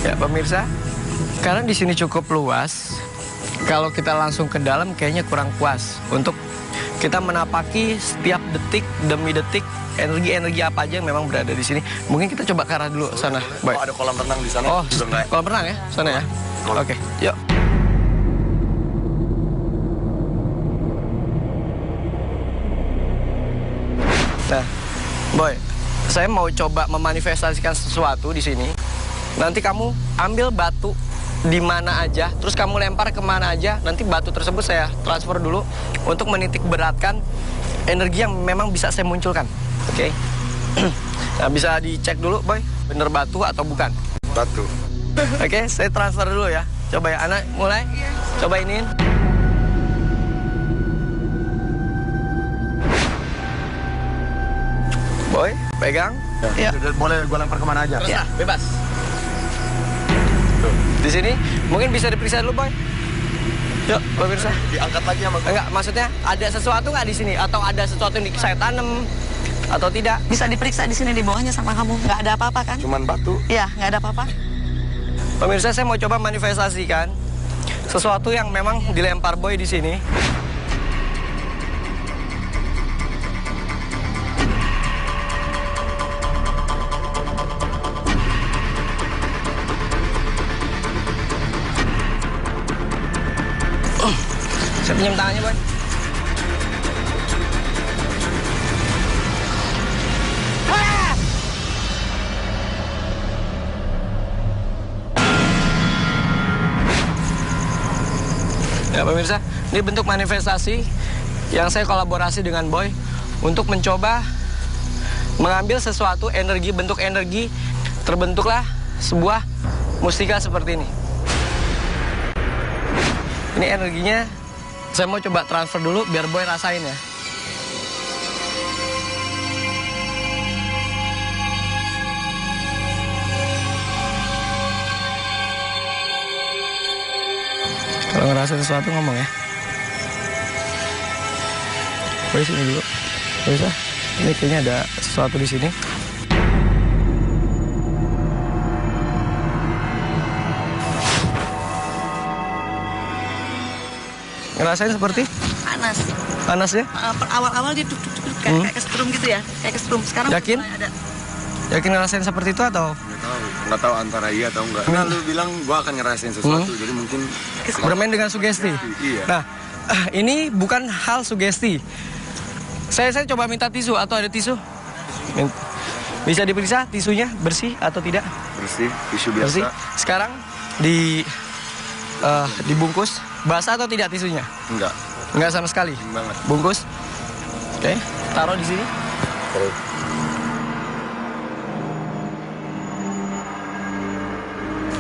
Ya pemirsa, karena di sini cukup luas, kalau kita langsung ke dalam kayaknya kurang puas untuk kita menapaki setiap detik demi detik energi-energi apa aja yang memang berada di sini. Mungkin kita coba ke arah dulu sana. Baik. Oh, ada kolam renang di sana. Oh, juga kolam renang ya, sana ya. Oke, yuk. Nah, Boy, saya mau coba memanifestasikan sesuatu di sini. Nanti kamu ambil batu di mana aja, terus kamu lempar kemana aja. Nanti batu tersebut saya transfer dulu untuk menitik beratkan energi yang memang bisa saya munculkan. Oke? Nah, bisa dicek dulu, Boy, bener batu atau bukan? Batu. Oke, saya transfer dulu ya. Coba ya, anak mulai. Coba iniin. Boy, pegang. Ya. Boleh gue lempar kemana aja? Ya, bebas. Tuh. Di sini mungkin bisa diperiksa dulu, Boy. Yuk, pemirsa. Diangkat lagi sama gue. Enggak, maksudnya ada sesuatu nggak di sini? Atau ada sesuatu yang saya tanam? Atau tidak? Bisa diperiksa di sini di bawahnya sama kamu. Nggak ada apa-apa kan? Cuman batu. Iya, nggak ada apa-apa. Pemirsa, saya mau coba manifestasikan sesuatu yang memang dilempar Boy di sini. Saya pinjam tangannya, Boy. Ya pemirsa, ini bentuk manifestasi yang saya kolaborasi dengan Boy untuk mencoba mengambil sesuatu energi, bentuk energi, terbentuklah sebuah mustika seperti ini. Ini energinya saya mau coba transfer dulu biar Boy rasain ya. Kalau ngerasa sesuatu ngomong ya. Boy sini dulu. Bisa? Ini kayaknya ada sesuatu di sini. Ngerasain seperti? Panas. Panas ya? Awal-awal dia duk-duk kayak kesetrum gitu ya. Kayak kesetrum. Sekarang yakin? Ada. Yakin ngerasain seperti itu atau? Nggak tahu antara iya atau enggak. Nah, lu bilang gua akan ngerasain sesuatu, jadi mungkin bermain dengan sugesti. Iya. Nah, ini bukan hal sugesti. Saya coba minta tisu atau ada tisu? Bisa diperiksa tisunya bersih atau tidak? Bersih, tisu biasa. Bersih. Sekarang dibungkus. Basah atau tidak tisunya? Enggak. Enggak sama sekali. Banget. Bungkus. Oke, taruh di sini. Taruh.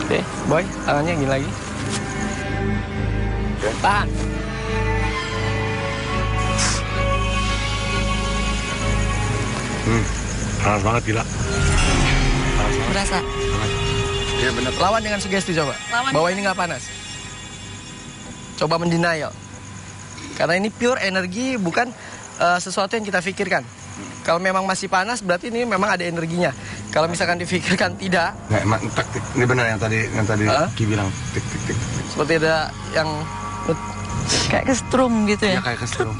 Oke, Boy, tangannya gini lagi. Oke. Tahan. Panas banget gila. Panas banget. Berasa. Iya benar. Lawan dengan sugesti coba. Lawan. Bahwa ini nggak panas. Coba mendenial. Karena ini pure energi, bukan sesuatu yang kita pikirkan. Kalau memang masih panas, berarti ini memang ada energinya. Kalau misalkan difikirkan tidak. Nggak, emang tak, tik. Ini benar yang tadi Ki bilang. Tik, tik, tik. Seperti ada yang Kayak kesetrum gitu ya. Ya kayak kesetrum.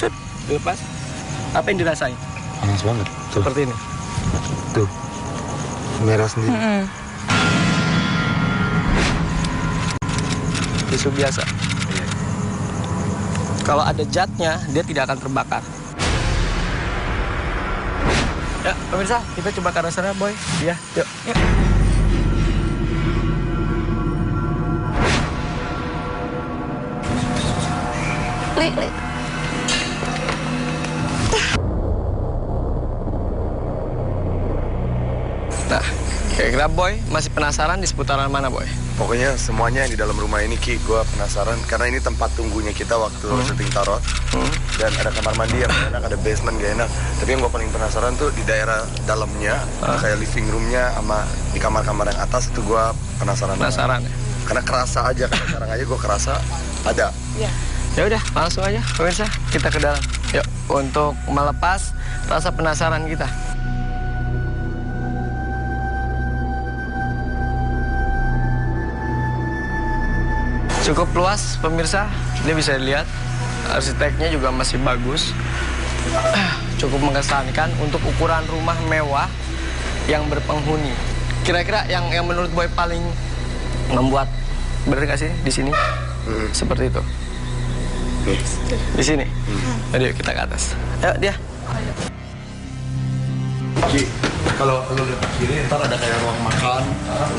dilepas. Apa yang dirasain? Panas banget. Tuh. Seperti ini. Tuh. Merah sendiri. Tisu biasa. Kalau ada zatnya, dia tidak akan terbakar. Ya, pemirsa, kita coba ke arah sana, Boy. Iya, yuk. Yuk. Li. Nah, kira-kira Boy masih penasaran di seputaran mana, Boy? Pokoknya semuanya yang di dalam rumah ini, Ki, gue penasaran. Karena ini tempat tunggunya kita waktu syuting tarot. Dan ada kamar mandi yang gak enak, ada basement gak enak. Tapi yang gue paling penasaran tuh di daerah dalamnya, kayak living roomnya sama di kamar-kamar yang atas itu gue penasaran. Penasaran ya? Karena kerasa aja, karena sekarang aja gue kerasa ada. Iya. Ya udah, langsung aja, pemirsa, kita ke dalam. Yuk, untuk melepas rasa penasaran kita. Cukup luas pemirsa, dia bisa dilihat arsiteknya juga masih bagus. Cukup mengesankan untuk ukuran rumah mewah yang berpenghuni. Kira-kira yang menurut Boy paling membuat, bener gak sih di sini? Seperti itu. Di sini. Ayo kita ke atas. Ayo dia. Ki, kalau lu lihat ke kiri ntar ada kayak ruang makan,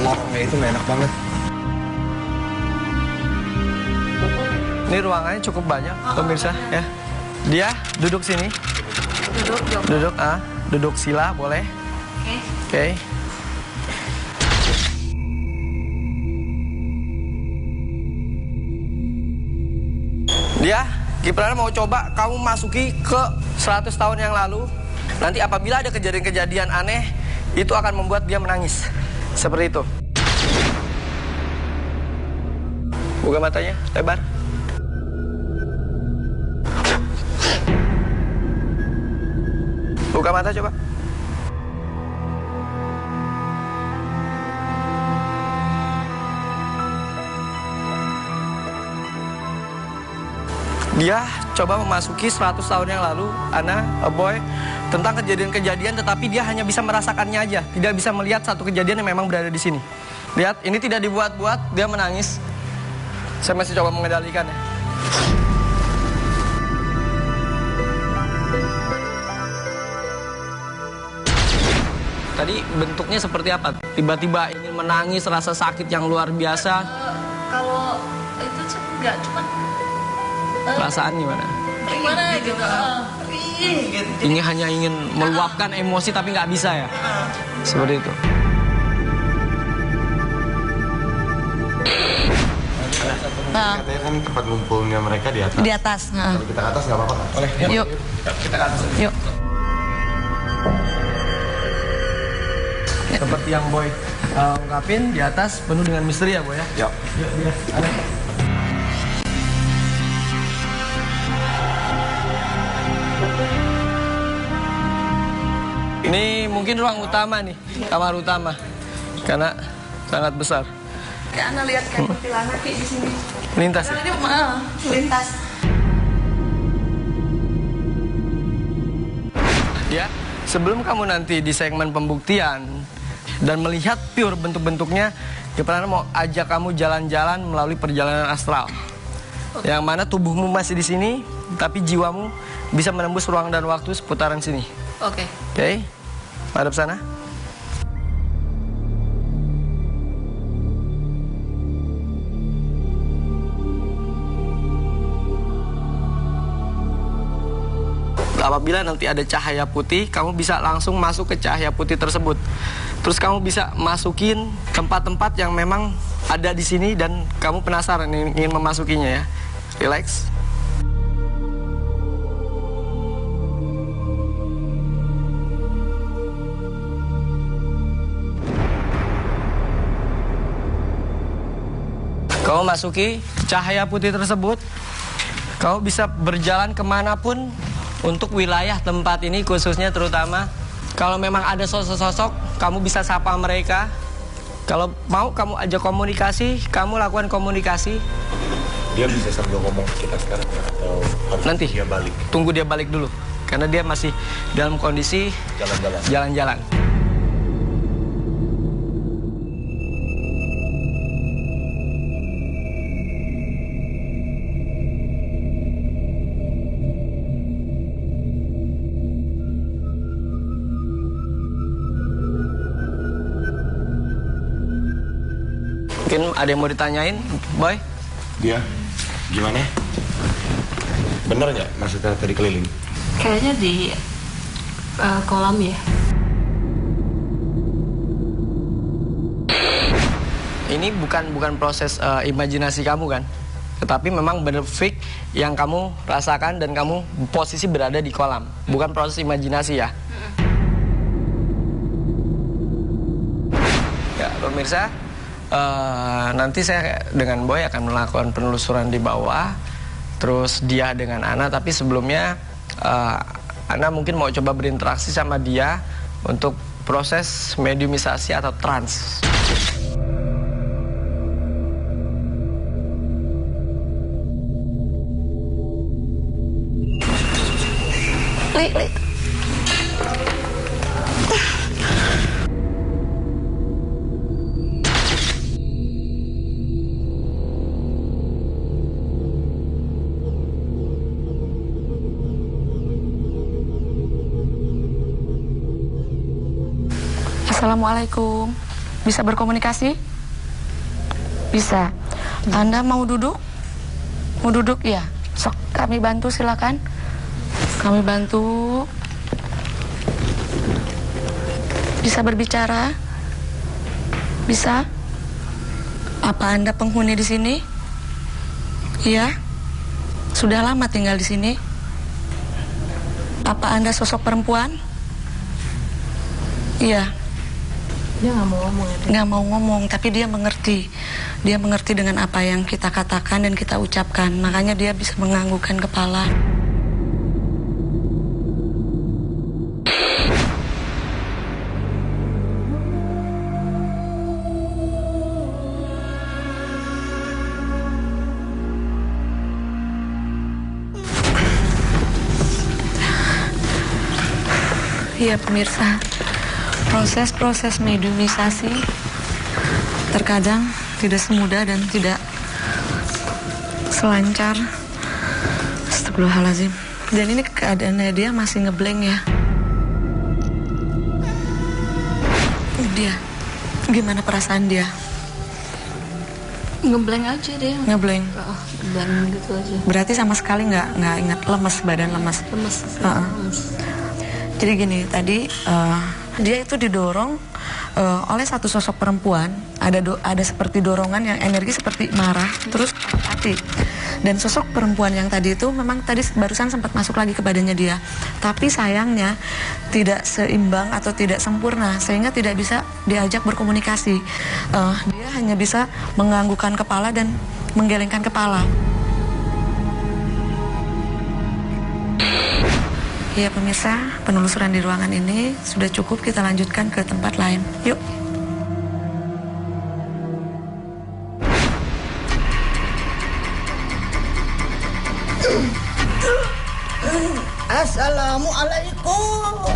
lorongnya itu nggak enak banget. Ini ruangannya cukup banyak pemirsa ya. Dia duduk sini. Duduk sila boleh. Oke. Dia, Kiprana mau coba kamu masuki ke 100 tahun yang lalu. Nanti apabila ada kejadian-kejadian aneh, itu akan membuat dia menangis. Seperti itu. Buka matanya, lebar. Buka mata coba. Dia coba memasuki 100 tahun yang lalu, Boy, tentang kejadian-kejadian, tetapi dia hanya bisa merasakannya aja, tidak bisa melihat satu kejadian yang memang berada di sini. Lihat, ini tidak dibuat-buat, dia menangis. Saya masih coba mengendalikan ya. Tadi bentuknya seperti apa? Tiba-tiba ingin menangis, rasa sakit yang luar biasa. Kalau itu enggak, cuma perasaan gimana? gimana gitu. Gitu. Ini hanya ingin meluapkan emosi tapi nggak bisa ya? Seperti itu. Katanya kan tempat ngumpulnya mereka di atas. Di atas. Kalau kita ke atas nggak apa-apa kan? Boleh. Yuk. Kita ke atas. Yuk. Seperti yang Boy ungkapin, di atas penuh dengan misteri ya Boy ya? Yuk. Yuk, dia. Ada. Ini mungkin ruang utama nih, kamar utama. Karena sangat besar. Kayak Ana lihat kayak kuntilanak kayak di sini. Lintas. Karena ini lintas. Ya, sebelum kamu nanti di segmen pembuktian dan melihat pure bentuk-bentuknya, Kiprana mau ajak kamu jalan-jalan melalui perjalanan astral. Yang mana tubuhmu masih di sini, tapi jiwamu bisa menembus ruang dan waktu seputaran sini. Oke. Oke, madep sana. Apabila nanti ada cahaya putih, kamu bisa langsung masuk ke cahaya putih tersebut. Terus kamu bisa masukin tempat-tempat yang memang ada di sini dan kamu penasaran ingin memasukinya ya. Relax. Kamu masuki cahaya putih tersebut, kamu bisa berjalan kemanapun untuk wilayah tempat ini khususnya terutama. Kalau memang ada sosok-sosok, kamu bisa sapa mereka. Kalau mau kamu ajak komunikasi, kamu lakukan komunikasi. Dia bisa sambil ngomong ke kita sekarang atau harus Nanti dia balik? Tunggu dia balik dulu, karena dia masih dalam kondisi jalan-jalan. Mungkin ada yang mau ditanyain, Boy? Dia gimana? Bener nggak maksudnya tadi keliling? Kayaknya di kolam ya. Ini bukan proses imajinasi kamu kan? Tetapi memang benar fix yang kamu rasakan dan kamu posisi berada di kolam. Bukan proses imajinasi ya. Ya, pemirsa, nanti saya dengan Boy akan melakukan penelusuran di bawah. Terus dia dengan Ana, tapi sebelumnya Ana mungkin mau coba berinteraksi sama dia untuk proses mediumisasi atau trans. Li. Assalamualaikum. Bisa berkomunikasi? Bisa. Anda mau duduk? Mau duduk ya? Sok, kami bantu silakan. Kami bantu. Bisa berbicara? Bisa? Apa Anda penghuni di sini? Iya? Sudah lama tinggal di sini? Apa Anda sosok perempuan? Iya. Dia nggak mau ngomong ya? Nggak mau ngomong, tapi dia mengerti. Dia mengerti dengan apa yang kita katakan dan kita ucapkan. Makanya dia bisa menganggukkan kepala. Iya pemirsa, proses mediumisasi terkadang tidak semudah dan tidak selancar. Astagfirullahaladzim. Dan ini keadaannya dia masih ngeblank ya. Dia, gimana perasaan dia? Ngeblank aja dia. Ngeblank. Dan gitu aja. Berarti sama sekali nggak ingat, lemes, badan lemes. Lemes. Lemes. Jadi gini, tadi dia itu didorong oleh satu sosok perempuan. Ada seperti dorongan yang energi seperti marah, terus hati. Dan sosok perempuan yang tadi itu memang tadi barusan sempat masuk lagi ke badannya dia. Tapi sayangnya tidak seimbang atau tidak sempurna, sehingga tidak bisa diajak berkomunikasi. Dia hanya bisa menganggukkan kepala dan menggelengkan kepala. Ya pemirsa, penelusuran di ruangan ini sudah cukup, kita lanjutkan ke tempat lain. Yuk. Assalamualaikum.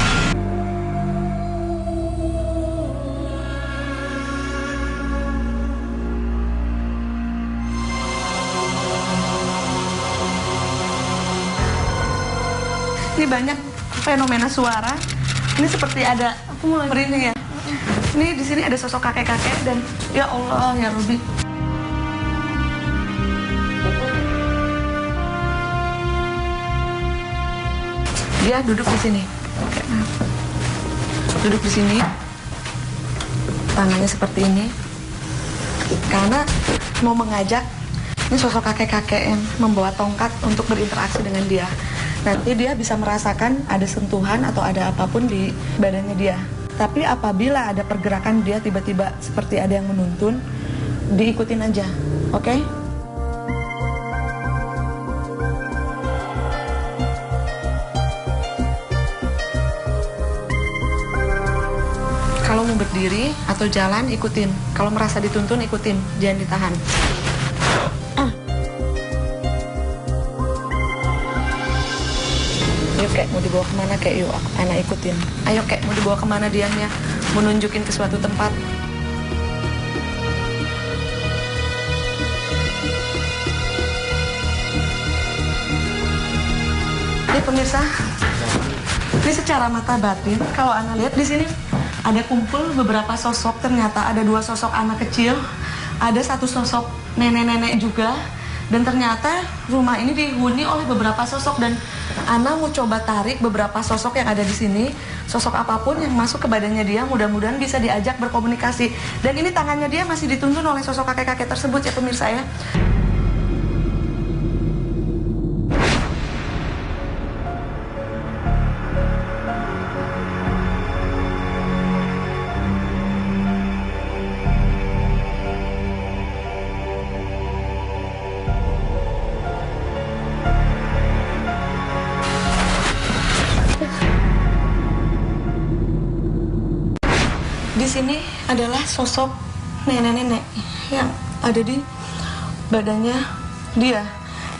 Ini banyak fenomena suara. Ini seperti ada merinding ya. Ini di sini ada sosok kakek-kakek dan ya Allah ya Rabbi. Dia duduk di sini. Duduk di sini. Tangannya seperti ini. Karena mau mengajak, ini sosok kakek-kakek yang membawa tongkat untuk berinteraksi dengan dia. Nanti dia bisa merasakan ada sentuhan atau ada apapun di badannya dia. Tapi apabila ada pergerakan dia tiba-tiba seperti ada yang menuntun, diikutin aja, oke? Kalau mau berdiri atau jalan, ikutin. Kalau merasa dituntun, ikutin, jangan ditahan. Yuk kek, mau dibawa kemana kek? Yuk, anak ikutin. Ayo kek, mau dibawa kemana dianya? Mau nunjukin ke suatu tempat. Ini pemirsa, ini secara mata batin, kalau anak lihat di sini ada kumpul beberapa sosok. Ternyata ada 2 sosok anak kecil, ada 1 sosok nenek-nenek juga. Dan ternyata rumah ini dihuni oleh beberapa sosok dan Ana mau coba tarik beberapa sosok yang ada di sini. Sosok apapun yang masuk ke badannya dia mudah-mudahan bisa diajak berkomunikasi. Dan ini tangannya dia masih dituntun oleh sosok kakek-kakek tersebut ya pemirsa ya. Di sini adalah sosok nenek-nenek yang ada di badannya dia.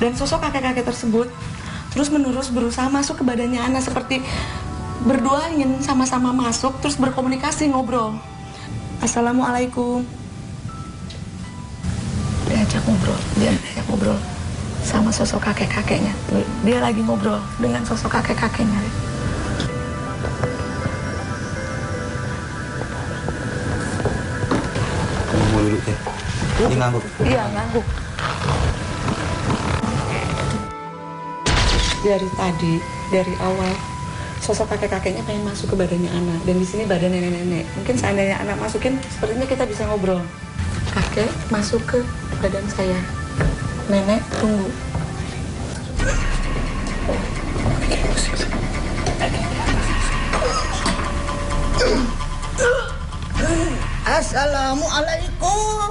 Dan sosok kakek-kakek tersebut terus menerus berusaha masuk ke badannya Ana, seperti berdua ingin sama-sama masuk terus berkomunikasi, ngobrol. Assalamualaikum. Diajak ngobrol sama sosok kakek-kakeknya. Dia lagi ngobrol dengan sosok kakek-kakeknya. Ngomong dulu teh. Ini ngangguk. Iya, ngangguk. Dari tadi, dari awal, sosok kakek-kakeknya pengen masuk ke badannya Ana. Dan di sini badan nenek-nenek. Mungkin seandainya anak masukin, sepertinya kita bisa ngobrol. Kakek masuk ke badan saya. Nenek tunggu. Assalamualaikum.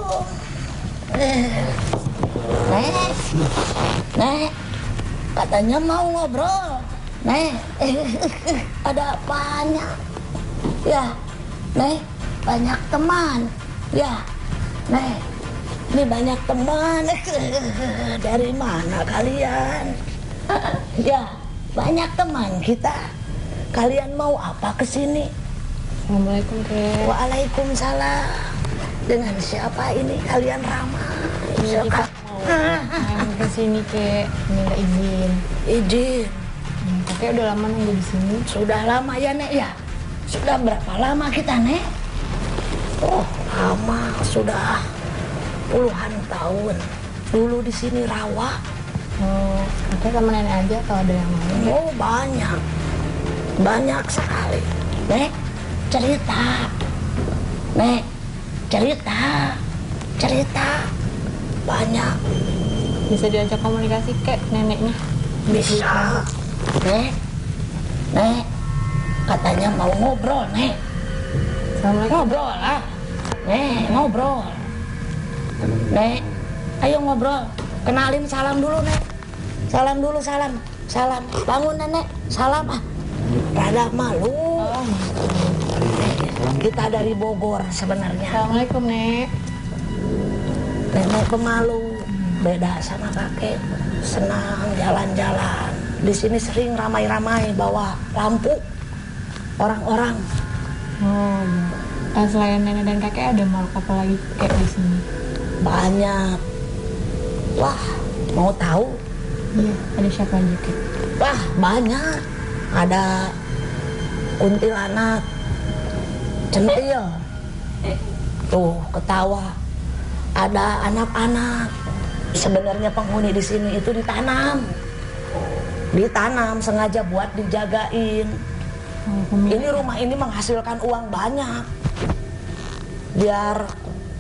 Nek, katanya mau ngobrol. Nek, ada apanya? Ya, Nek, banyak teman. Ya, Nek, ini banyak teman. Dari mana kalian? Ya, banyak teman kita. Kalian mau apa kesini? Assalamualaikum, Kek. Waalaikumsalam. Dengan siapa ini kalian ramah? Siapa? Main ke sini, Kek. Minta izin. Izin. Kakek udah lama nunggu di sini. Sudah lama ya, Nek ya? Sudah berapa lama kita, Nek? Oh, lama. Sudah puluhan tahun. Dulu di sini rawa. Oh, kakek sama nenek aja kalau ada yang mau. Oh, banyak. Banyak sekali. Nek, cerita. Nek, cerita. Cerita. Banyak. Bisa diajak komunikasi, Kek, neneknya. Bisa. Nek, katanya mau ngobrol, Nek. Assalamualaikum. Ngobrol lah. Ngobrol. Nek, ayo ngobrol. Kenalin, salam dulu, Nek. Salam dulu, salam. Salam. Bangun, Nenek. Salam. Rada malu. Kita dari Bogor sebenarnya. Assalamualaikum, Nek. Nenek pemalu. Beda sama kakek. Senang jalan-jalan. Di sini sering ramai-ramai bawa lampu. Orang-orang. Oh, iya. Selain nenek dan kakek ada makhluk apa lagi, Kek, di sini? Banyak. Wah, mau tahu? Iya, ada siapa aja, Kek? Wah, banyak. Ada kuntilanak, centil. Tuh, ketawa. Ada anak-anak. Sebenarnya penghuni di sini itu ditanam. Ditanam sengaja buat dijagain. Ini rumah ini menghasilkan uang banyak. Biar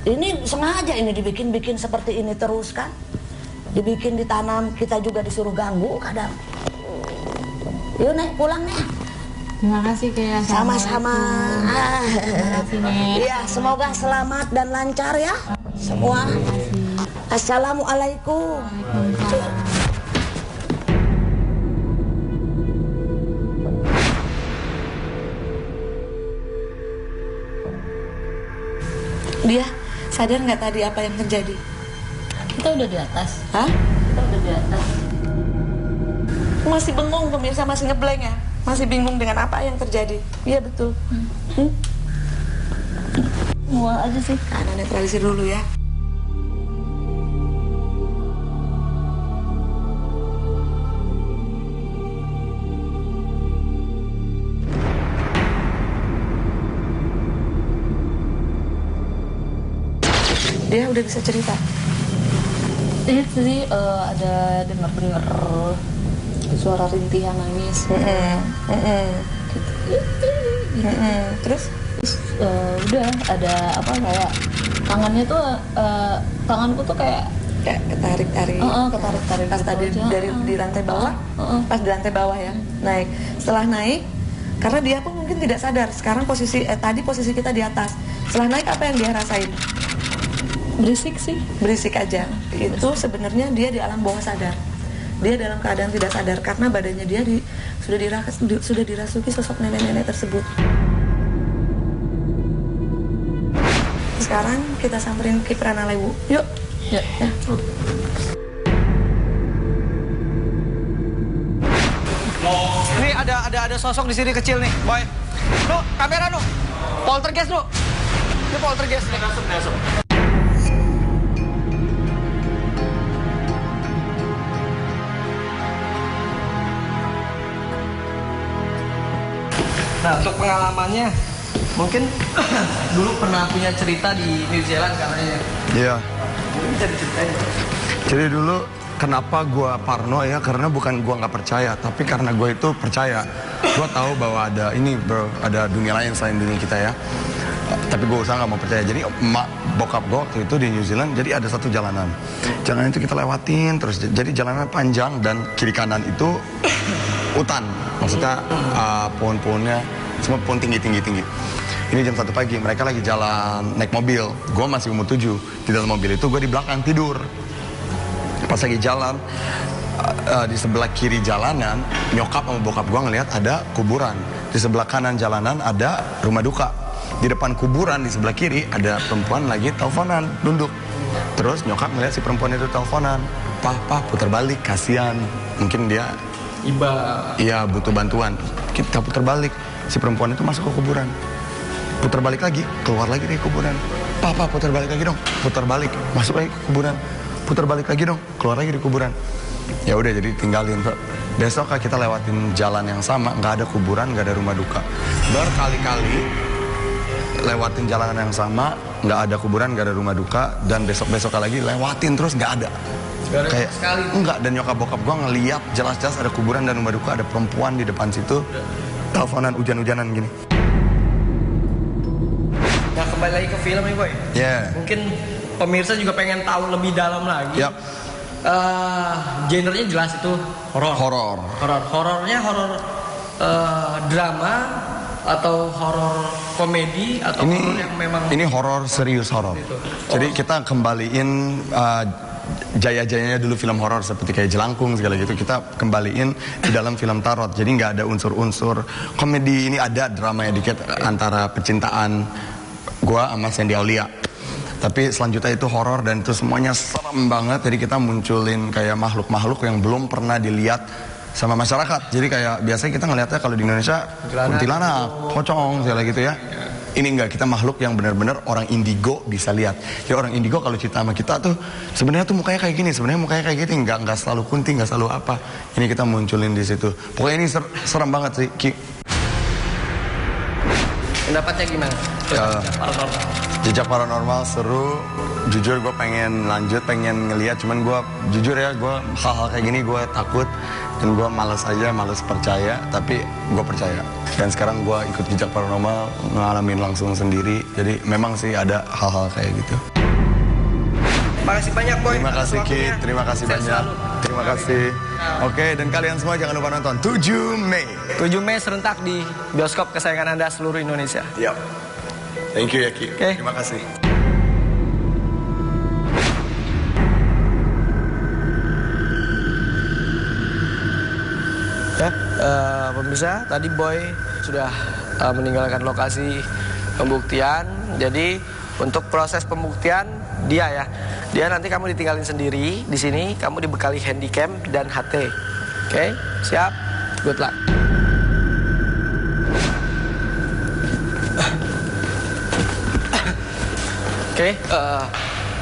ini sengaja ini dibikin-bikin seperti ini terus kan. Dibikin ditanam, kita juga disuruh ganggu kadang. Yuk, Nek, pulang, Nek. Terima kasih, Kek. Sama-sama. Terima kasih, Nek. Iya, semoga selamat dan lancar ya semua. Assalamualaikum. Dia sadar nggak tadi apa yang terjadi? Kita udah di atas. Hah? Kita udah di atas. Masih bengong pemirsa, masih ngeblank ya? Masih bingung dengan apa yang terjadi? Iya betul. Mual aja sih. Ana netralisir dulu ya. Dia udah bisa cerita. Iya tadi ada dengar suara rintihan nangis. Terus? Udah ada apa kayak tangannya tuh tanganku tuh kayak Ketarik-tarik. ketarik-tarik Pas gitu tadi aja. dari di lantai bawah, pas di lantai bawah ya, naik. Setelah naik, karena dia pun mungkin tidak sadar. Sekarang tadi posisi kita di atas. Setelah naik apa yang dia rasain? Berisik sih. Berisik aja. Itu sebenarnya dia di alam bawah sadar. Dia dalam keadaan tidak sadar karena badannya dia sudah dirasuki sosok nenek-nenek tersebut. Sekarang kita samperin ke Pranalewu. Yuk. Ya. ada sosok di sini kecil nih, boy. Nu, kamera nu. Poltergeist nu. Ini poltergeist nih. Masuk. Nah, untuk pengalamannya, mungkin dulu pernah punya cerita di New Zealand katanya. Iya. Mungkin bisa diceritain. Jadi dulu kenapa gue parno ya, karena bukan gue nggak percaya, tapi karena gue itu percaya. Gue tahu bahwa ada ini bro, ada dunia lain selain dunia kita ya. Tapi gue usaha nggak mau percaya. Jadi bokap gue waktu itu di New Zealand, jadi ada satu jalanan. Jalanan itu kita lewatin terus. Jadi jalannya panjang dan kiri kanan itu hutan. Maksudnya pohon-pohonnya semua pohon tinggi. Ini jam 1 pagi, mereka lagi jalan naik mobil. Gue masih umur 7. Di dalam mobil itu gue di belakang tidur. Pas lagi jalan, di sebelah kiri jalanan, nyokap sama bokap gue ngelihat ada kuburan. Di sebelah kanan jalanan ada rumah duka. Di depan kuburan di sebelah kiri ada perempuan lagi teleponan, duduk. Terus nyokap ngelihat si perempuan itu teleponan. Papa putar balik, kasihan. Mungkin dia iya butuh bantuan. Kita putar balik. Si perempuan itu masuk ke kuburan. Putar balik lagi, keluar lagi dari kuburan. Papa putar balik lagi dong. Putar balik, masuk lagi ke kuburan. Putar balik lagi dong, keluar lagi dari kuburan. Ya udah jadi tinggalin. Besok kita lewatin jalan yang sama, nggak ada kuburan, nggak ada rumah duka. Berkali-kali lewatin jalan yang sama, nggak ada kuburan, nggak ada rumah duka, dan besok-besok lagi lewatin terus nggak ada. Kayak sekali. Enggak, dan nyokap bokap gua ngeliat jelas-jelas ada kuburan dan rumah duka, ada perempuan di depan situ, teleponan hujan-hujanan gini. Nah, kembali lagi ke film nih, boy. Yeah. Mungkin pemirsa juga pengen tahu lebih dalam lagi. Yap. Genrenya jelas itu horor. Horornya horor drama atau horor komedi atau horor yang memang ini horor serius horor. Gitu. Jadi kita kembaliin jaya-jayanya dulu film horor seperti kayak Jelangkung segala gitu, kita kembaliin di dalam film Tarot. Jadi nggak ada unsur-unsur komedi, ini ada dramanya dikit antara percintaan gua sama Sandy Aulia. Tapi selanjutnya itu horor dan itu semuanya serem banget. Jadi kita munculin kayak makhluk-makhluk yang belum pernah dilihat sama masyarakat. Jadi kayak biasanya kita ngelihatnya kalau di Indonesia kuntilanak, pocong segala gitu ya. Ini enggak, kita makhluk yang benar-benar orang indigo bisa lihat. Jadi orang indigo kalau cerita sama kita tuh sebenarnya tuh mukanya kayak gini, sebenarnya mukanya kayak gini, enggak selalu kunti, enggak selalu apa. Ini kita munculin di situ. Pokoknya ini serem banget sih, Ki. pendapatnya gimana? Jejak Paranormal seru. Jujur gue pengen lanjut, pengen ngeliat, cuman gue jujur ya, gue hal-hal kayak gini gue takut dan gue males percaya, tapi gue percaya. Dan sekarang gue ikut Jejak Paranormal, ngalamin langsung sendiri. Jadi memang sih ada hal-hal kayak gitu. Makasih banyak, Boy. Terima kasih, Ki. Terima kasih banyak. Terima kasih. Oke, dan kalian semua jangan lupa nonton 7 Mei. 7 Mei serentak di bioskop kesayangan Anda seluruh Indonesia. Yap. Thank you ya, Ki. Oke. Terima kasih. Ya, pemirsa, tadi Boy sudah meninggalkan lokasi pembuktian. Jadi untuk proses pembuktian dia nanti kamu ditinggalin sendiri di sini. Kamu dibekali handycam dan HT. Oke, siap? Good luck. Oke,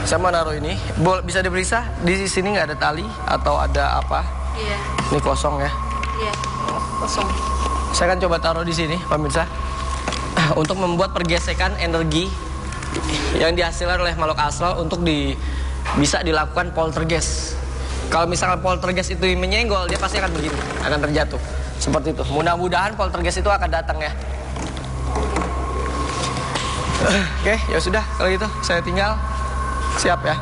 saya mau naruh ini. Bisa diperiksa? Di sini nggak ada tali atau ada apa? Iya. Ini kosong ya. Iya, kosong. Saya akan coba taruh di sini, pemirsa, untuk membuat pergesekan energi yang dihasilkan oleh makhluk astral untuk bisa dilakukan poltergeist. Kalau misalkan poltergeist itu menyenggol, dia pasti akan begini, akan terjatuh. Seperti itu. Mudah-mudahan poltergeist itu akan datang ya. Oke, ya sudah, kalau gitu saya tinggal. Siap ya.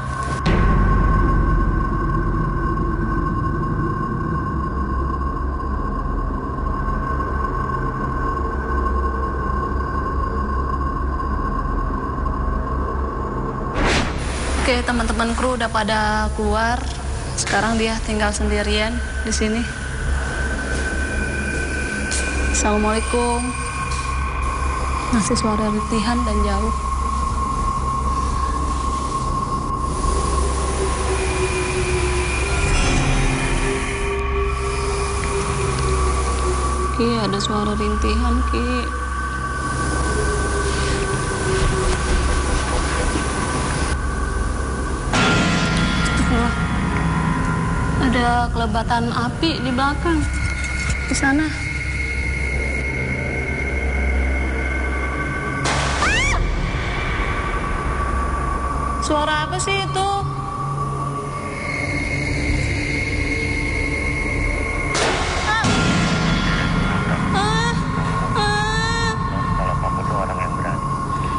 Oke, teman-teman kru udah pada keluar. Sekarang dia tinggal sendirian di sini. Assalamualaikum. Masih suara ritihan dan jauh. Oke, ada suara rintihan, Ki. Wah, ada kelebatan api di belakang. Di sana. Suara apa sih itu? Kalau kamu tuh orang yang berani.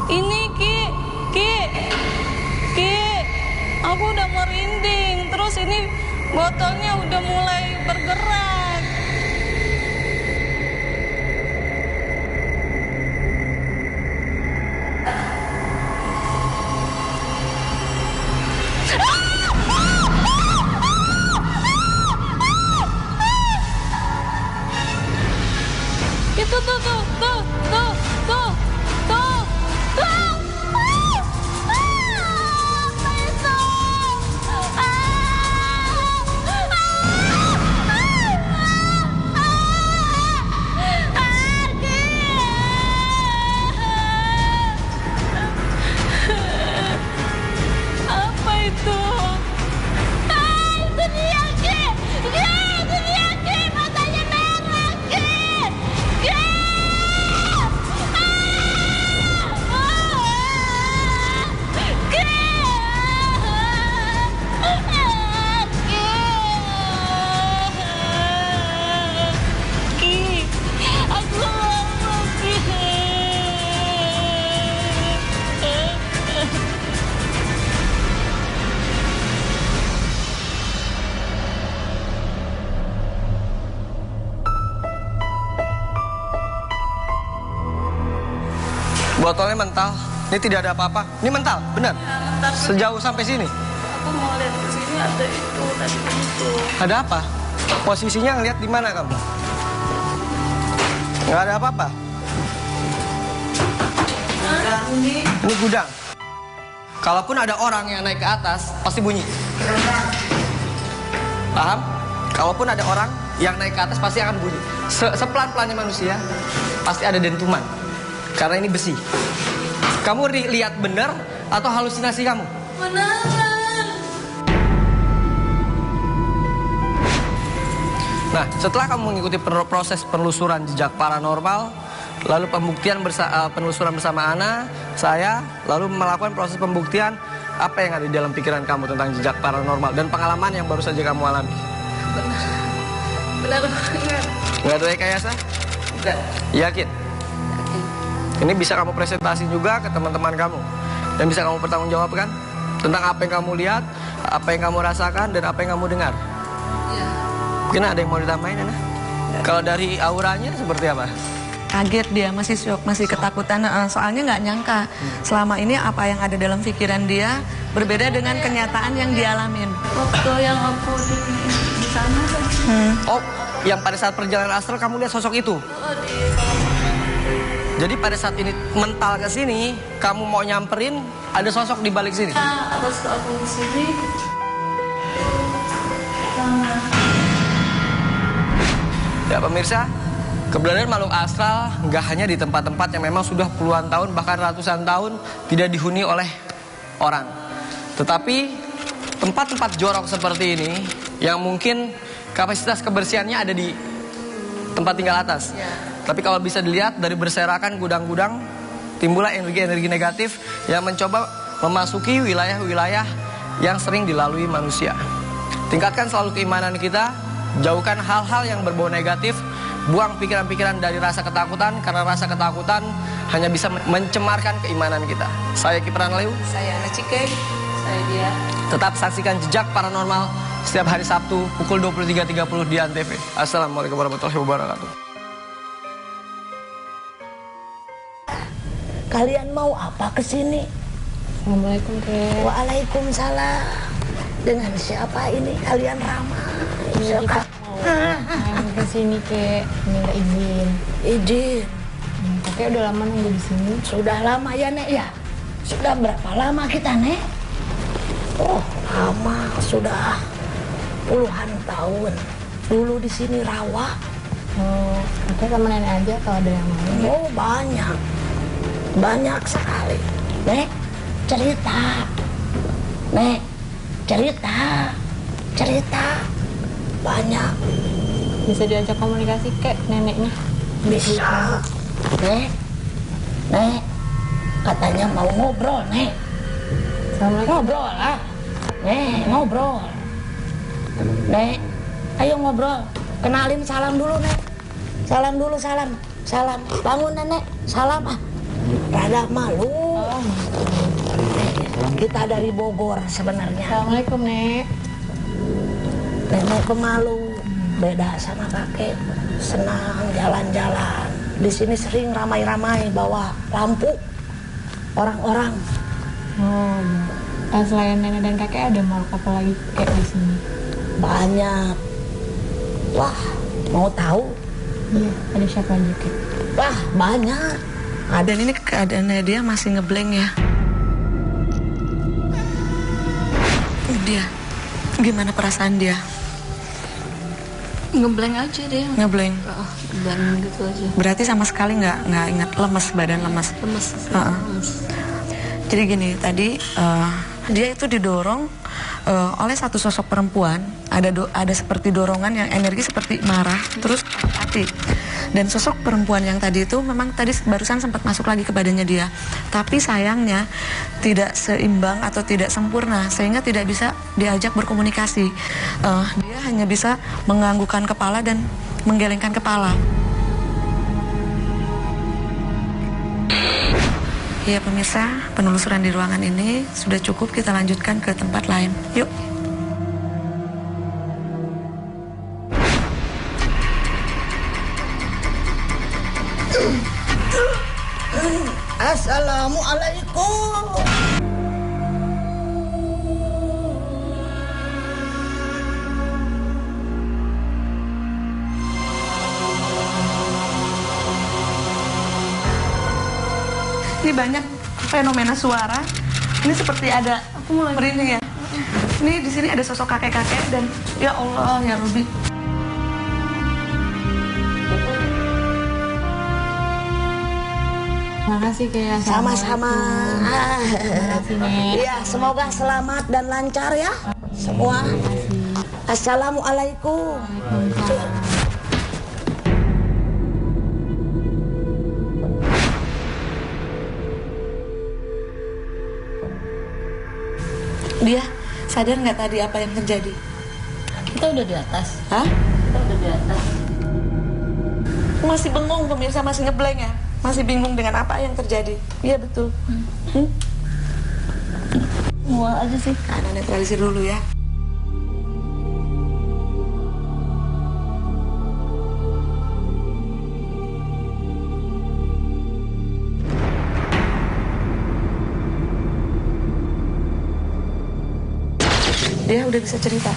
Ini Ki, aku udah merinding. Terus ini botolnya udah mulai bergerak. Itu tuh. Apa itu? Itu dia, Ki! Itu dia, Ki! Matanya merah, Ki! Ki! Aku mau, Ki! Botolnya mental. Ini tidak ada apa-apa. Ini mental, benar? Sejauh sampai sini. Aku mau lihat ke sini ada itu tadi itu. Ada apa? Posisinya ngeliat di mana kamu? Nggak ada apa-apa. Ini gudang. Kalaupun ada orang yang naik ke atas, pasti bunyi. Paham? Kalaupun ada orang yang naik ke atas, pasti akan bunyi. Sepelan-pelannya manusia, pasti ada dentuman. Karena ini besi. Kamu lihat benar atau halusinasi kamu? Beneran. Nah, setelah kamu mengikuti proses penelusuran jejak paranormal, lalu penelusuran bersama Ana, saya, lalu melakukan proses pembuktian apa yang ada di dalam pikiran kamu tentang jejak paranormal dan pengalaman yang baru saja kamu alami. Benar banget. Nggak ada rekayasa? Enggak. Yakin? Ini bisa kamu presentasi juga ke teman-teman kamu. Dan bisa kamu pertanggungjawabkan tentang apa yang kamu lihat, apa yang kamu rasakan, dan apa yang kamu dengar. Ya. Mungkin ada yang mau ditambahin, Ana? Kalau dari auranya seperti apa? Kaget dia, masih shock, masih ketakutan. Soalnya nggak nyangka selama ini apa yang ada dalam pikiran dia berbeda dengan kenyataan yang dialamin. Waktu yang aku di sana Oh, yang pada saat perjalanan astral kamu lihat sosok itu? Jadi pada saat ini mental ke sini, kamu mau nyamperin, ada sosok di balik sini. atas aku di sini. Ya pemirsa, keberadaan makhluk astral nggak hanya di tempat-tempat yang memang sudah puluhan tahun bahkan ratusan tahun tidak dihuni oleh orang. Tetapi tempat-tempat jorok seperti ini yang mungkin kapasitas kebersihannya ada di tempat tinggal atas. Tapi kalau bisa dilihat dari berserakan gudang-gudang, timbullah energi-energi negatif yang mencoba memasuki wilayah-wilayah yang sering dilalui manusia. Tingkatkan selalu keimanan kita, jauhkan hal-hal yang berbau negatif, buang pikiran-pikiran dari rasa ketakutan, karena rasa ketakutan hanya bisa mencemarkan keimanan kita. Saya Kipran Leu. Saya Ana Cike. Saya dia. Tetap saksikan Jejak Paranormal setiap hari Sabtu pukul 23.30 di Antv. Assalamualaikum warahmatullahi wabarakatuh. Kalian mau apa kesini? Assalamualaikum, Kek. Waalaikumsalam. Dengan siapa ini kalian ramai? Siapa? Mau ke sini, Kek. Minta izin. Izin. Kakek udah lama nunggu di sini. Sudah lama ya, Nek ya? Sudah berapa lama kita, Nek? Oh, lama. Sudah puluhan tahun. Dulu di sini rawa. Oh, kakek sama nenek aja kalau ada yang mau. Oh banyak, banyak sekali. Nek, cerita. Nek, cerita. Banyak. Bisa diajak komunikasi kek neneknya. Bisa. Nek, katanya mau ngobrol, Nek. Assalamualaikum. Ngobrol lah. Nek, ngobrol. Nek, ayo ngobrol. Kenalin salam dulu, Nek. Salam dulu, salam. Bangun, Nenek. Salam. Rada malu. Kita dari Bogor sebenarnya. Assalamualaikum, Nek. Nenek pemalu. Beda sama kakek. Senang jalan-jalan. Di sini sering ramai-ramai bawa lampu. Orang-orang. Oh, iya. Selain nenek dan kakek ada makhluk apa lagi kayak di sini? Banyak. Wah, mau tahu? Iya, ada siapa aja kek? Wah, banyak. Dan ini keadaannya dia masih ngeblank ya. Dia, gimana perasaan dia? Ngeblank aja deh. Ngeblank. Dan gitu aja. Berarti sama sekali nggak ingat, lemes, badan lemes. Lemes. Jadi gini, tadi dia itu didorong oleh satu sosok perempuan. Ada seperti dorongan yang energi seperti marah, terus hati. Dan sosok perempuan yang tadi itu memang tadi barusan sempat masuk lagi ke badannya dia. Tapi sayangnya tidak seimbang atau tidak sempurna, sehingga tidak bisa diajak berkomunikasi. Dia hanya bisa menganggukkan kepala dan menggelengkan kepala. Ya pemirsa, penelusuran di ruangan ini sudah cukup, kita lanjutkan ke tempat lain. Yuk. Assalamualaikum. Ini banyak fenomena suara. Ini seperti ada merinding ya. Ini di sini ada sosok kakek-kakek dan ya Allah ya Rabbi. Makasih kayak Sama-sama. Makasih, Nek. Iya, semoga selamat dan lancar ya semua. Assalamualaikum. Dia sadar nggak tadi apa yang terjadi? Kita udah di atas. Hah? Kita udah di atas. Masih bengong pemirsa, masih ngeblank ya? Masih bingung dengan apa yang terjadi? Iya betul. Mual aja sih. Karena netralisir dulu ya. Dia udah bisa cerita.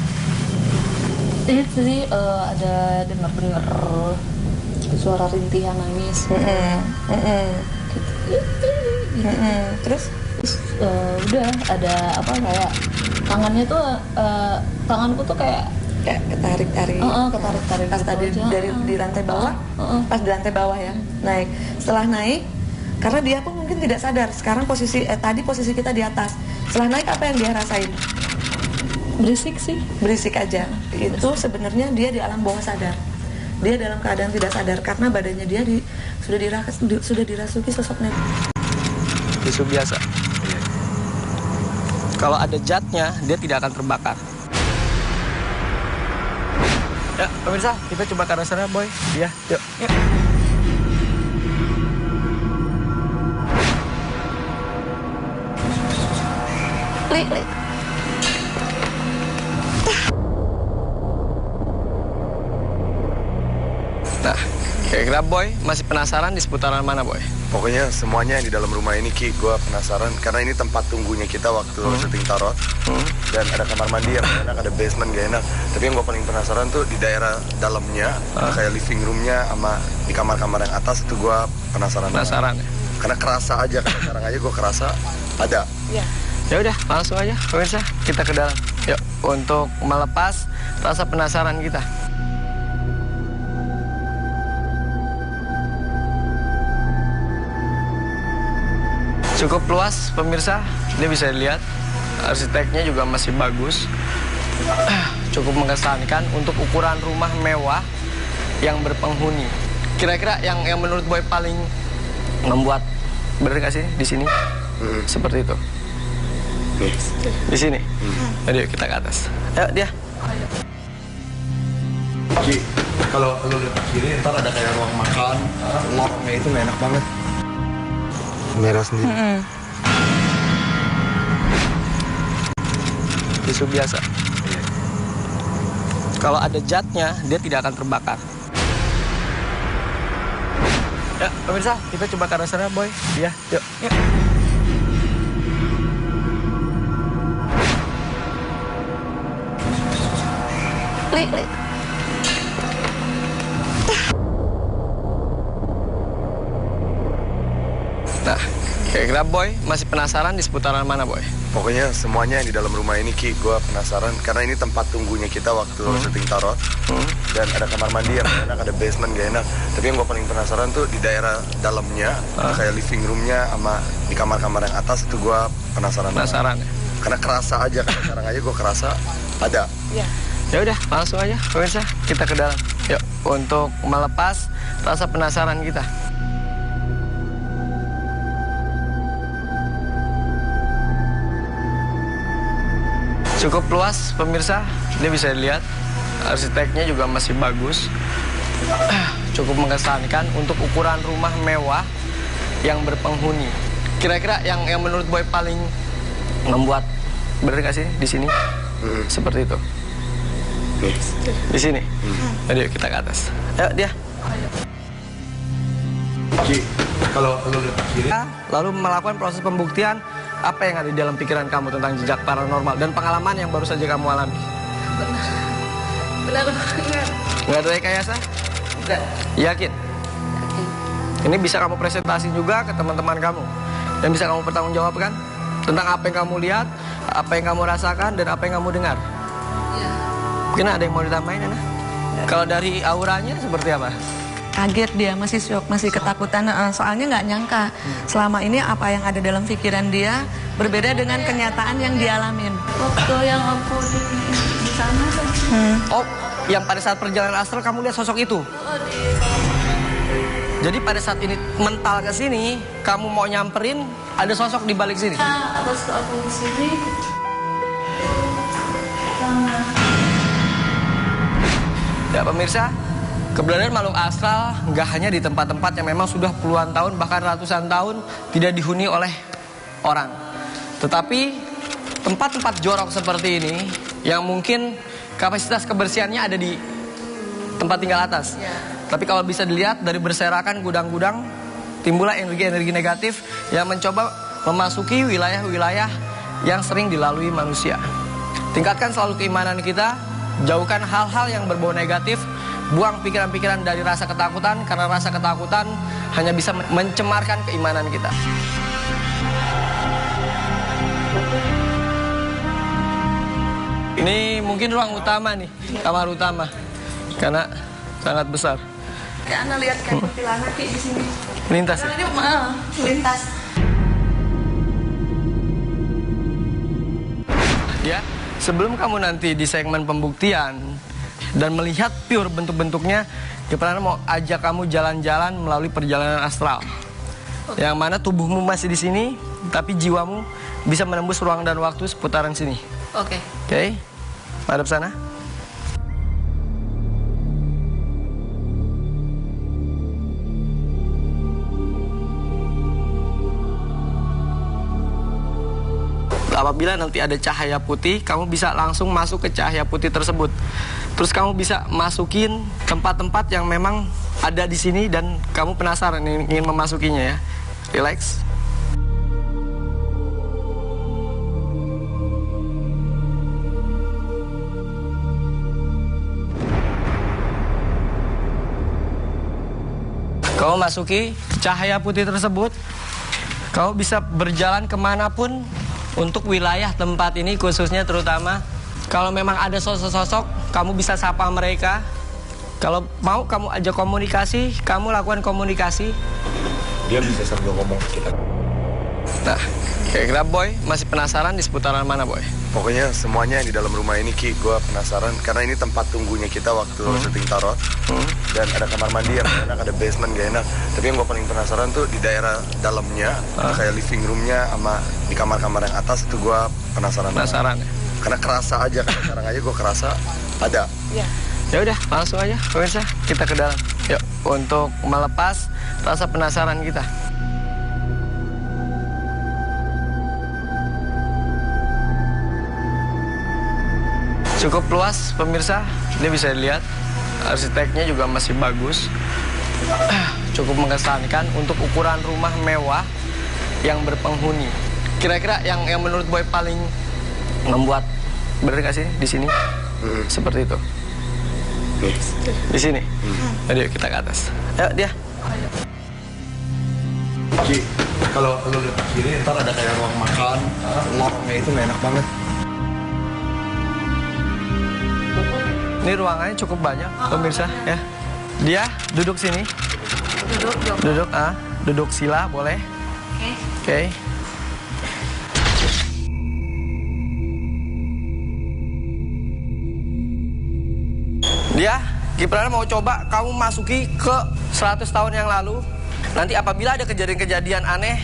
Ini tadi ada dengar suara rintihan nangis. Terus? Udah ada apa kayak tangannya tuh tanganku tuh kayak ketarik-tarik. ketarik-tarik Pas gitu tadi aja. dari di lantai bawah, pas di lantai bawah ya, naik. Setelah naik, karena dia pun mungkin tidak sadar. Sekarang tadi posisi kita di atas. Setelah naik apa yang dia rasain? Berisik sih. Berisik aja. Itu sebenarnya dia di alam bawah sadar. Dia dalam keadaan tidak sadar karena badannya dia sudah dirasuki sosok nenek. Bisu biasa. Kalau ada zatnya, dia tidak akan terbakar. Ya, pemirsa, kita coba ke arah sana, Boy. Iya, yuk. Li. Nah, kira-kira Boy masih penasaran di seputaran mana, Boy? Pokoknya semuanya yang di dalam rumah ini, Ki, gue penasaran. Karena ini tempat tunggunya kita waktu syuting Tarot. Dan ada kamar mandi yang gak enak, ada basement gak enak. Tapi yang gue paling penasaran tuh di daerah dalamnya, kayak living roomnya sama di kamar-kamar yang atas, itu gue penasaran. Penasaran ya? Karena kerasa aja, karena sekarang aja gue kerasa ada. Ya udah, langsung aja, pemirsa, kita ke dalam. Yuk, untuk melepas rasa penasaran kita. Cukup luas pemirsa, ini bisa dilihat arsiteknya juga masih bagus, cukup mengesankan untuk ukuran rumah mewah yang berpenghuni. Kira-kira yang menurut Boy paling membuat, bener gak sih di sini? Seperti itu. Di sini. Ayo kita ke atas. Ayo dia. Ki, kalau lu lihat kiri ntar ada kayak ruang makan, lorongnya itu enak banget. Merah sendiri. Tisu biasa. Kalau ada zatnya, dia tidak akan terbakar. Ya, pemirsa, kita coba ke arah sana, Boy. Iya, yuk. Yuk. Li. Nah, kira-kira Boy masih penasaran di seputaran mana, Boy? Pokoknya semuanya yang di dalam rumah ini, Ki, gue penasaran. Karena ini tempat tunggunya kita waktu syuting Tarot. Dan ada kamar mandi yang enak, ada basement gak enak. Tapi yang gue paling penasaran tuh di daerah dalamnya, kayak living roomnya sama di kamar-kamar yang atas itu gue penasaran. Penasaran ya? Karena kerasa aja, karena sekarang aja gue kerasa ada. Ya udah, langsung aja, pemirsa, kita ke dalam. Yuk, untuk melepas rasa penasaran kita. Cukup luas pemirsa, ini bisa dilihat arsiteknya juga masih bagus, cukup mengesankan untuk ukuran rumah mewah yang berpenghuni. Kira-kira yang menurut Boy paling membuat, bener gak sih di sini? Seperti itu. Di sini. Ayo kita ke atas. Ayo dia. Ki, kalau lu lihat kiri, Lalu melakukan proses pembuktian apa yang ada di dalam pikiran kamu tentang jejak paranormal dan pengalaman yang baru saja kamu alami. Benar ingat. Nggak ada rekayasa? Enggak. Yakin? Ini bisa kamu presentasi juga ke teman-teman kamu. Dan bisa kamu pertanggungjawabkan tentang apa yang kamu lihat, apa yang kamu rasakan, dan apa yang kamu dengar. Iya. Mungkin ada yang mau ditambahin, Ana? Kalau dari auranya seperti apa? Kaget dia, masih syok, masih ketakutan. Soalnya nggak nyangka selama ini apa yang ada dalam pikiran dia berbeda dengan kenyataan yang dialamin. Waktu yang aku di sana Oh, yang pada saat perjalanan astral kamu lihat sosok itu? Jadi pada saat ini mental ke sini, kamu mau nyamperin, ada sosok di balik sini. atas aku di sini. Ya pemirsa, keberadaan makhluk astral nggak hanya di tempat-tempat yang memang sudah puluhan tahun bahkan ratusan tahun tidak dihuni oleh orang. Tetapi tempat-tempat jorok seperti ini yang mungkin kapasitas kebersihannya ada di tempat tinggal atas. Tapi kalau bisa dilihat dari berserakan gudang-gudang, timbullah energi-energi negatif yang mencoba memasuki wilayah-wilayah yang sering dilalui manusia. Tingkatkan selalu keimanan kita, jauhkan hal-hal yang berbau negatif, buang pikiran-pikiran dari rasa ketakutan, karena rasa ketakutan hanya bisa mencemarkan keimanan kita. Ini mungkin ruang utama nih, kamar utama, karena sangat besar. Kayak Ana lihat kayak kuntilanak di sini. Lintas. Ini lintas. Ya, sebelum kamu nanti di segmen pembuktian dan melihat pure bentuk-bentuknya, Prana mau ajak kamu jalan-jalan melalui perjalanan astral. Yang mana tubuhmu masih di sini, tapi jiwamu bisa menembus ruang dan waktu seputaran sini. Oke. Oke, madep sana. Apabila nanti ada cahaya putih, kamu bisa langsung masuk ke cahaya putih tersebut. Terus kamu bisa masukin tempat-tempat yang memang ada di sini dan kamu penasaran ingin memasukinya ya. Relax. Kamu masuki cahaya putih tersebut, kamu bisa berjalan kemanapun untuk wilayah tempat ini khususnya, terutama kalau memang ada sosok-sosok, kamu bisa sapa mereka. Kalau mau kamu ajak komunikasi, kamu lakukan komunikasi. Dia bisa sambil ngomong ke kita. Nah, kira-kira Boy masih penasaran di seputaran mana, Boy? Pokoknya semuanya yang di dalam rumah ini, Ki, gue penasaran karena ini tempat tunggunya kita waktu syuting Tarot. Dan ada kamar mandi yang gak enak, ada basement gak enak. Tapi yang gue paling penasaran tuh di daerah dalamnya, kayak living roomnya sama di kamar-kamar yang atas itu gue penasaran. Penasaran ya? Karena kerasa aja, karena sekarang aja gue kerasa ada. Ya udah, langsung aja pemirsa, kita ke dalam. Yuk, untuk melepas rasa penasaran kita. Cukup luas pemirsa, ini bisa dilihat arsiteknya juga masih bagus, cukup mengesankan untuk ukuran rumah mewah yang berpenghuni. Kira-kira yang menurut Boy paling membuat bener gak sih di sini? Seperti itu. Di sini. Ayo kita ke atas. Ayo dia. Ki, kalau lu lihat kiri ntar ada kayak ruang makan, lorongnya itu gak enak banget. Ini ruangannya cukup banyak, pemirsa ya. Dia duduk sini. Duduk sila boleh. Oke. Dia, Kiprana mau coba kamu masuki ke 100 tahun yang lalu. Nanti apabila ada kejadian-kejadian aneh